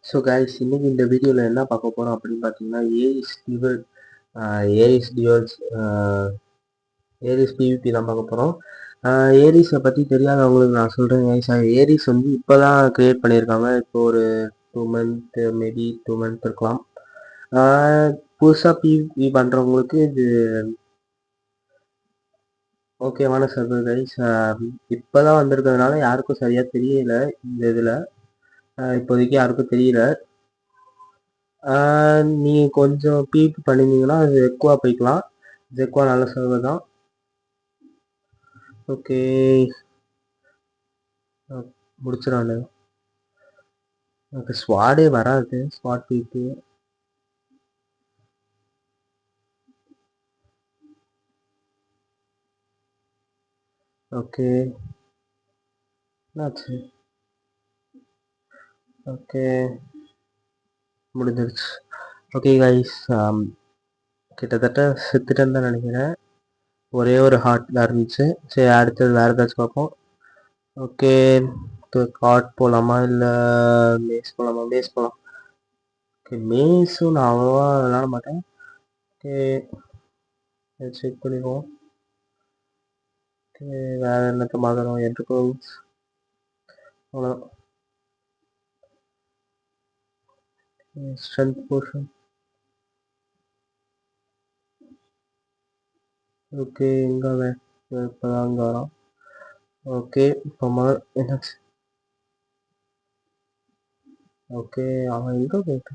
So guys, இன்னைக்கு இந்த வீடியோவில் என்ன பார்க்க போகிறோம் அப்படின்னு பார்த்தீங்கன்னா, ஏரிஸ் டியூவல்ஸ் ஏரிஸ் பிவிபி தான் பார்க்க போகிறோம். ஏரிஸை பற்றி தெரியாதவங்களுக்கு நான் சொல்கிறேன் கைஸ். ஏரிஸ் வந்து இப்போ தான் க்ரியேட் பண்ணியிருக்காங்க. இப்போ ஒரு 2 மந்த், மேபி 2 மந்த் இருக்கலாம். புதுசாக பிவிபி பண்ணுறவங்களுக்கு இது ஓகேவான சர்வர் கைஸ். இப்போ தான் வந்திருக்கிறதுனால யாருக்கும் சரியாக தெரியல. இந்த இதில் இப்போதைக்கு யாருக்கும் தெரியல. நீங்கள் கொஞ்சம் பிவிபி பண்ணியிருந்தீங்கன்னா அது எக்குவா போய்க்கலாம். ஜெக்வா நல்ல சர்வர் தான். ஓகே, முடிச்சிடானு. எனக்கு ஸ்வாடே வராது, ஸ்வாட் பிபி. ஓகே, என்னாச்சு? ஓகே, முடிஞ்சிருச்சு. ஓகே கைஸ், கிட்டத்தட்ட செத்துட்டேன்னு தான் நினைக்கிறேன். ஒரே ஒரு ஹார்ட் தான் இருந்துச்சு. சரி, அடுத்தது வேறு ஏதாச்சும் பார்ப்போம். ஓகே, காட் போகலாமா இல்லை மேஸ் போகலாமா? மேஸ் போகலாம். ஓகே, மேஸும் நான் அவ்வளோவா விளாட மாட்டேன். ஓகே, செக் பண்ணிடுவோம். ஓகே, வேறு என்னத்தை பார்க்குறோம்? என்ட்ரோஸ் அவ்வளோதான். Strength portion. ஓகே, எங்கே இப்போதான் அங்கே வரோம். ஓகே, இப்போ என்னாச்சு? ஓகே, அவன் எங்கே போயிட்டு?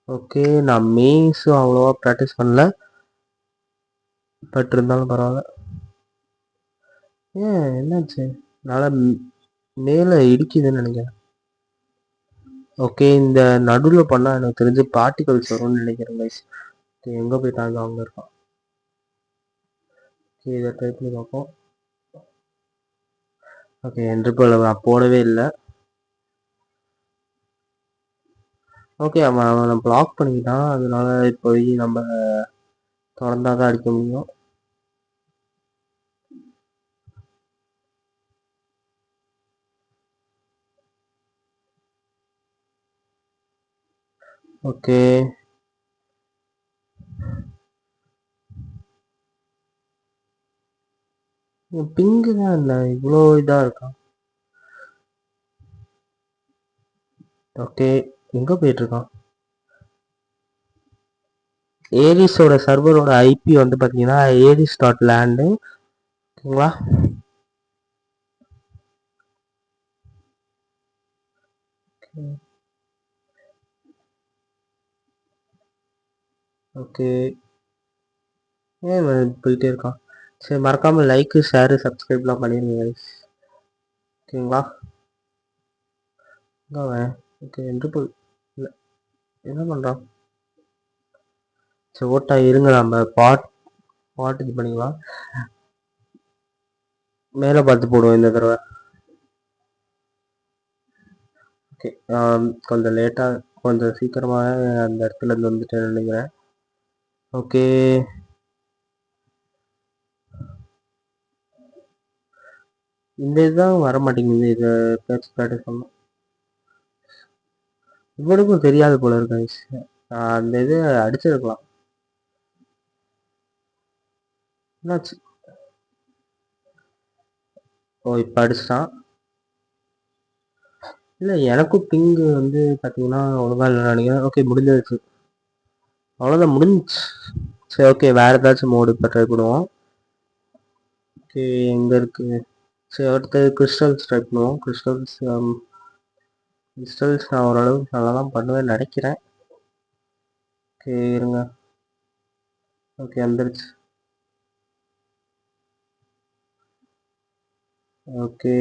ஓகே, நான் மேஸும் அவ்வளோவா ப்ராக்டிஸ் பண்ணல, பட் இருந்தாலும் பரவாயில்ல. ஏன் என்னாச்சு? நல்லா மேலே இடிக்குதுன்னு நினைக்கிறேன். ஓகே, இந்த நடுவில் பண்ணால் எனக்கு தெரிஞ்சு பார்ட்டிகல்ஸ் வரும்னு நினைக்கிறேன் கைஸ். ஓகே, எங்கே போயிட்டாங்க? அவங்க இருக்கான். ஓகே, இதை ட்ரை பண்ணி பார்ப்போம். ஓகே, என்ட்ரிபிள் நான் போடவே இல்லை. ஓகே, அவனை பிளாக் பண்ணிக்கிட்டான். அதனால இப்போதைக்கு நம்ம திறந்தாதான் தான் அடிக்க முடியும். ஓகே, பிங்கு தான் இல்லை, இவ்வளோ இதாக இருக்கான். ஓகே, எங்கே போயிட்டுருக்கான்? ஏரிஸோட சர்வரோட ஐபி வந்து பார்த்தீங்கன்னா aries.land. ஓகேங்களா? ஓகே, ஏன் போயிட்டே இருக்கான்? சரி, மறக்காமல் லைக்கு, ஷேரு, சப்ஸ்கிரைப்லாம் பண்ணிடுங்க guys. ஓகேங்களா? ஓகே, என்று இல்லை, என்ன பண்ணுறான்? சரி, ஓட்டா இருங்க, நம்ம பாட் இது பண்ணிக்கலாம். மேலே பார்த்து போடுவோம் இந்த தடவை. ஓகே, கொஞ்சம் லேட்டாக, கொஞ்சம் சீக்கிரமாக அந்த இடத்துல இருந்து வந்துட்டேன்னு நினைக்கிறேன். ஓகே, இந்த இதுதான் வர மாட்டேங்குது. இதை பேச்சு ப்ராக்டிஸ் பண்ணணும். இவனுக்கும் தெரியாது போல இருக்கு. அந்த இது அடிச்சிருக்கலாம். என்னாச்சு? ஓ, இப்போ அடிச்சிட்டான். இல்லை, எனக்கும் பிங்கு வந்து பார்த்தீங்கன்னா ஒழுங்கா இல்லை நினைக்கிறேன். ஓகே, முடிஞ்சிருச்சு. அவ்வளோதான், முடிஞ்சிச்சு. சரி, ஓகே, வேறு ஏதாச்சும் மோடு இப்போ ட்ரை பண்ணுவோம். ஓகே, எங்கே இருக்குது? சரி, அடுத்து கிறிஸ்டல்ஸ் ட்ரை பண்ணுவோம். கிறிஸ்டல்ஸ் நான் ஓரளவுக்கு நல்லா தான் பண்ணுவேன்னு நினைக்கிறேன். ஓகே, இருங்க. ஓகே, வந்துருச்சு. ஓகே,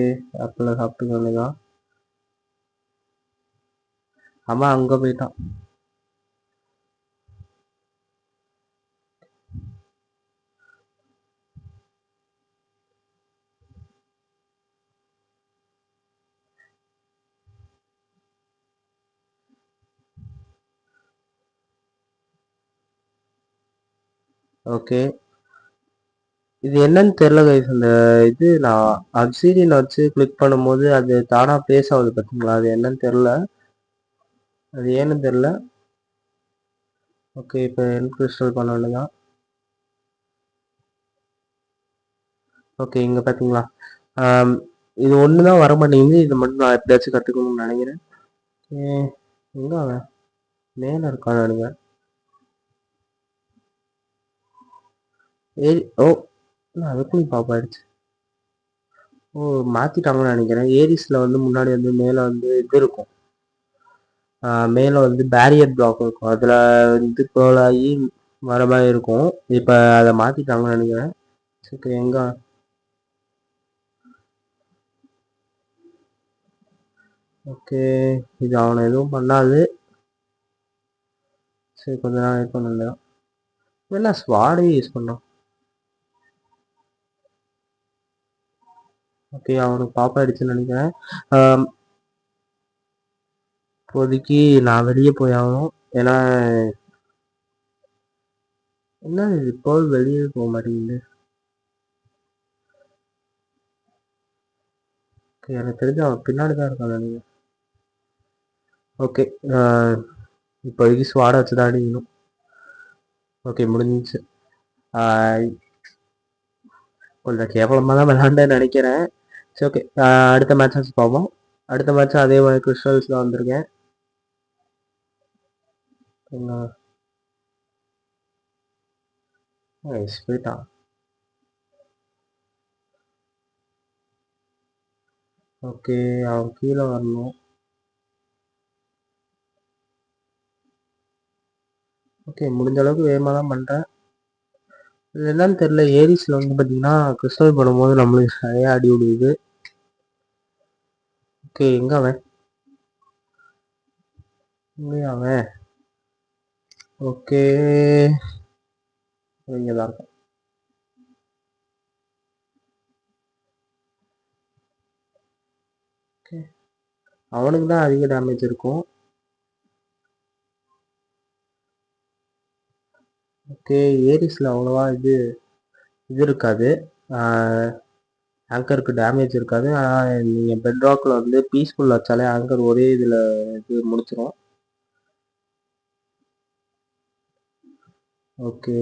ஆப்பிள் சாப்பிட்டு வேண்டியதான். ஆமாம், அங்கே போயிட்டான். ஓகே, இது என்னன்னு தெரியல கைஸ். அந்த இது நான் அப்சீரியன் வச்சு கிளிக் பண்ணும்போது அது தானா பேஸ் ஆகுது பார்த்தீங்களா? அது என்னன்னு தெரியல. அது ஏன்னு தெரியல. ஓகே, இப்போ என்கிரிஸ்டல் பண்ண வேண்டியதான். ஓகே, இங்கே பார்த்தீங்களா? இது ஒன்று தான் வர மாட்டேங்குது. இது மட்டும் நான் எப்படியாச்சும் கற்றுக்கணும்னு நினைக்கிறேன். எங்கே அவன் மேலே இருக்கான்னு நினைக்கிறேன். ஓ, அதுக்குள்ளேயும் பாப்பா ஆயிடுச்சு. ஓ, மாற்றிட்டாங்கன்னு நினைக்கிறேன். ஏரிஸில் வந்து முன்னாடி வந்து மேலே வந்து இது இருக்கும். மேலே வந்து பேரியர் பிளாக் இருக்கும். அதில் வந்து கோலாகி வர மாதிரி இருக்கும். இப்போ அதை மாற்றிட்டாங்கன்னு நினைக்கிறேன். சரி, எங்கே? ஓகே, இது அவனை எதுவும் பண்ணாது. சரி, கொஞ்ச நாள் வெயிட் பண்ணல. என்ன ஸ்வாடே யூஸ் பண்ணோம். ஓகே, அவனுக்கு பாப்பா ஆயிடுச்சுன்னு நினைக்கிறேன். இப்போதைக்கு நான் வெளியே போய் ஆகணும். ஏன்னா என்ன இது இப்போ வெளியே போக மாட்டேங்குது. எனக்கு தெரிஞ்சு அவன் பின்னாடி தான் இருக்கான் நினைக்கிறேன். ஓகே, இப்போதைக்கு ஸ்வாடை வச்சு தான் அடிக்கணும். ஓகே, முடிஞ்சிச்சு. கொஞ்சம் கேவலமாக தான் விளாண்டேன்னு நினைக்கிறேன். சரி, ஓகே, அடுத்த மேட்சஸ் பார்ப்போம். அடுத்த மேட்ச் அதே மாதிரி கிறிஸ்டல்ஸில் வந்திருக்கேன். போயிட்டான். ஓகே, அவன் கீழே வரணும். ஓகே, முடிஞ்ச அளவுக்கு வேகமாக தான் பண்ணுறேன். இது என்னன்னு தெரியல. ஏரிஸில் வந்து பார்த்தீங்கன்னா கிறிஸ்டல் பண்ணும்போது நம்மளுக்கு நிறையா அடி விடுது. ஓகே, எங்கே அவன்? இங்கே அவன். ஓகே, இங்கே தான் இருக்கான். ஓகே, அவனுக்கு தான் அதிக டேமேஜ் இருக்கும். ஓகே, ஏரிஸில் அவ்வளோவா இது இருக்காது. ஆங்கருக்கு டேமேஜ் இருக்காது. ஆனால் நீங்கள் பெட் ராக்கில் வந்து பீஸ்ஃபுல் வச்சாலே ஆங்கர் ஒரே இதில் இது முடிச்சிடும். Okay,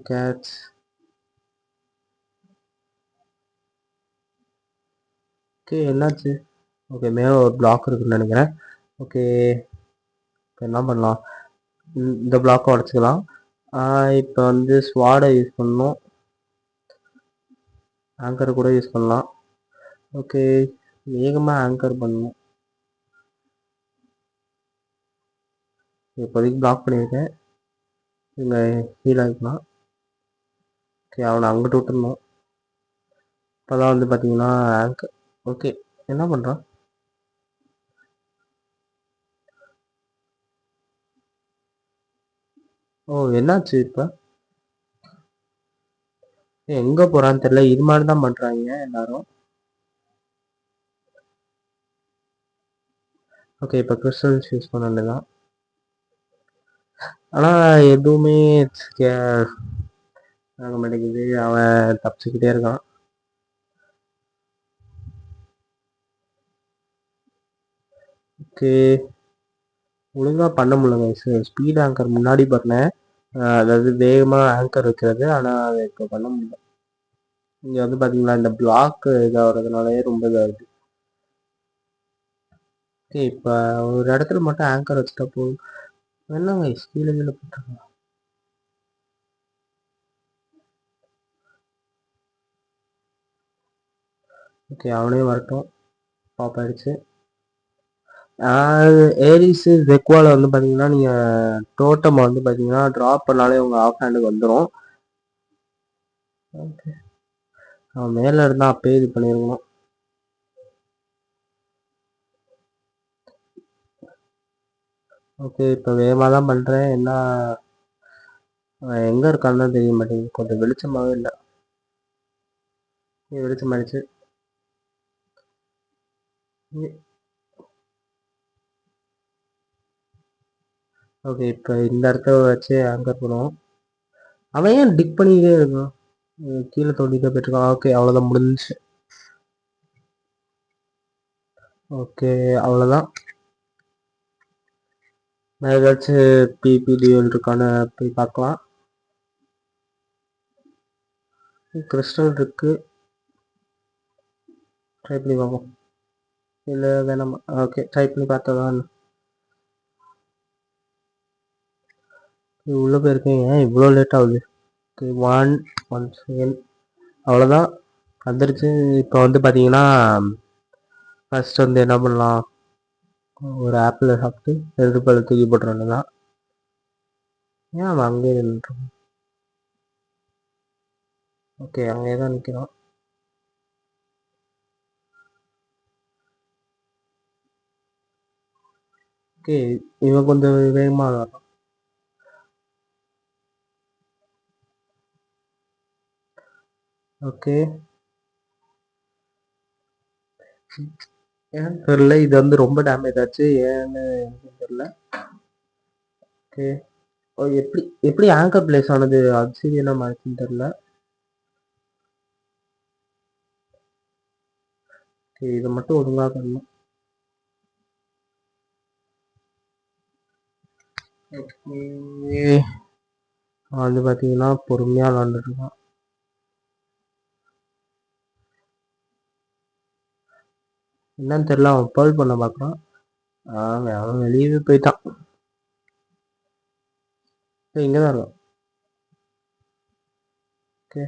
catch. ஓகே, என்னாச்சு? ஓகே, மேலே ஒரு பிளாக் இருக்குன்னு நினைக்கிறேன். ஓகே, இப்போ என்ன பண்ணலாம்? இந்த பிளாக்கை உடச்சிக்கலாம். இப்போ வந்து ஸ்வாடை யூஸ் பண்ணணும். ஆங்கரை கூட யூஸ் பண்ணலாம். ஓகே, வேகமாக ஆங்கர் பண்ணணும். இப்போதைக்கு பிளாக் பண்ணியிருக்கேன். இங்கே ஹீல் ஆகிக்கலாம். ஓகே, அவனை அங்கிட்டு விட்டுருந்தோம். இப்போ தான் வந்து பார்த்தீங்கன்னா ஆங்கர். ஓகே, என்ன பண்ணுறான்? ஓ, என்னாச்சு இப்போ? எங்கே போகிறான்னு தெரியல. இது மாதிரி தான் பண்ணுறாங்க எல்லாரும். ஓகே, இப்போ கிறிஸ்டல்ஸ் யூஸ் பண்ண வேண்டியதான். ஆனால் எதுவுமே ஆக மாட்டேங்குது. அவன் தப்பிச்சுக்கிட்டே இருக்கான். ஓகே, ஒழுங்காக பண்ண முடியல. ஸ்பீட் ஆங்கர் முன்னாடி பண்ணேன். அதாவது வேகமாக ஆங்கர் வைக்கிறது. ஆனால் அதை இப்போ பண்ண முடியல. இங்கே வந்து பார்த்தீங்களா இந்த பிளாக் இதாகிறதுனாலே ரொம்ப இதாகுது. ஓகே, இப்போ ஒரு இடத்துல மட்டும் ஆங்கர் வச்சுட்டா போதும். என்னங்க கீழே கீழே போட்டுருக்கோம். ஓகே, அவனே வரட்டும். பாப் ஆயிடுச்சு. ஏரிஸு ஜெக்வாவில் வந்து பார்த்தீங்கன்னா நீங்கள் டோட்டம் வந்து பார்த்தீங்கன்னா ட்ராப் பண்ணாலே உங்கள் ஆஃப் ஹேண்டுக்கு வந்துடும். ஓகே, அவன் மேலே இருந்தால் அப்பயே இது பண்ணியிருக்கணும். ஓகே, இப்போ வேகமாக தான் பண்ணுறேன். என்ன எங்கே இருக்கான்னு தான் தெரிய மாட்டேங்குது. கொஞ்சம் வெளிச்சமாகவே இல்லை. வெளிச்சமாயிடுச்சு. ஓகே, இப்போ இந்த இடத்த வச்சு ஆங்கர் பண்ணுவோம். அவன் ஏன் டிக் பண்ணிக்கிட்டே இருக்கான்? கீழே தோண்டிட்டே போயிட்டுருக்கான். ஓகே, அவ்வளோதான், முடிஞ்சிச்சு. ஓகே, அவ்வளோதான். நான் ஏதாச்சும் பிபிடிஎல் இருக்கான்னு போய் பார்க்கலாம். கிறிஸ்டல் இருக்கு, ட்ரை பண்ணி பார்ப்போம். இல்லை வேணாமா? ஓகே, ட்ரை பண்ணி பார்த்ததான். உள்ளே போயிருக்கேன், ஏன் இவ்வளோ லேட் ஆகுது? ஓகே, ஒன் செகண்ட், அவ்வளோதான் வந்துருச்சு. இப்போ வந்து பார்த்தீங்கன்னா ஃபர்ஸ்ட் வந்து என்ன பண்ணலாம், ஒரு ஆப்பிள் சாப்பிட்டு எதிர்பார்த்து தூக்கி போட்டுறோன்னு தான். ஏன் அவன் அங்கேயே நின்றுட்டான்? ஓகே, அங்கேயே தான் நிற்கிறான். ஓகே, இவன் கொஞ்சம் வேகமாக வரான். ஓகே, ஏன்னு தெரில, இது வந்து ரொம்ப டேமேஜ் ஆச்சு, ஏன்னு தெரில. ஓகே, எப்படி எப்படி ஆங்கர் பிளேஸ் ஆனது அப்சிடியனா மாறிச்சுன்னு தெரில. ஓகே, இதை மட்டும் ஒழுங்காக பண்ணணும். ஓகே, வந்து பார்த்தீங்கன்னா பொறுமையாக விளாண்டுட்டு இருக்கான். என்னன்னு தெரில, அவன் பேர்ல் பண்ண பார்க்குறான். அவன் வெளியவே போயிட்டான். இங்கே தான் இருக்கான். ஓகே,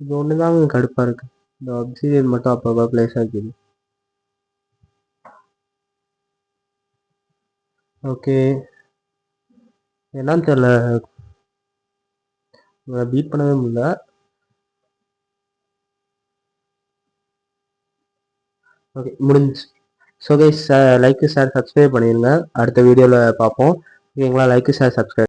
இது ஒன்று தான் கடுப்பாக இருக்குது, இந்த அப்சிடியன் மட்டும் அப்பப்போ பிளேஸ் ஆகிக்குது. ஓகே, என்னன்னு தெரில, பீட் பண்ணவே முடியல. ஓகே, முடிஞ்சிச்சு. So guys, like share subscribe பண்ணிடுங்க. அடுத்த வீடியோவில் பார்ப்போம். ஓகேங்களா? Like share subscribe.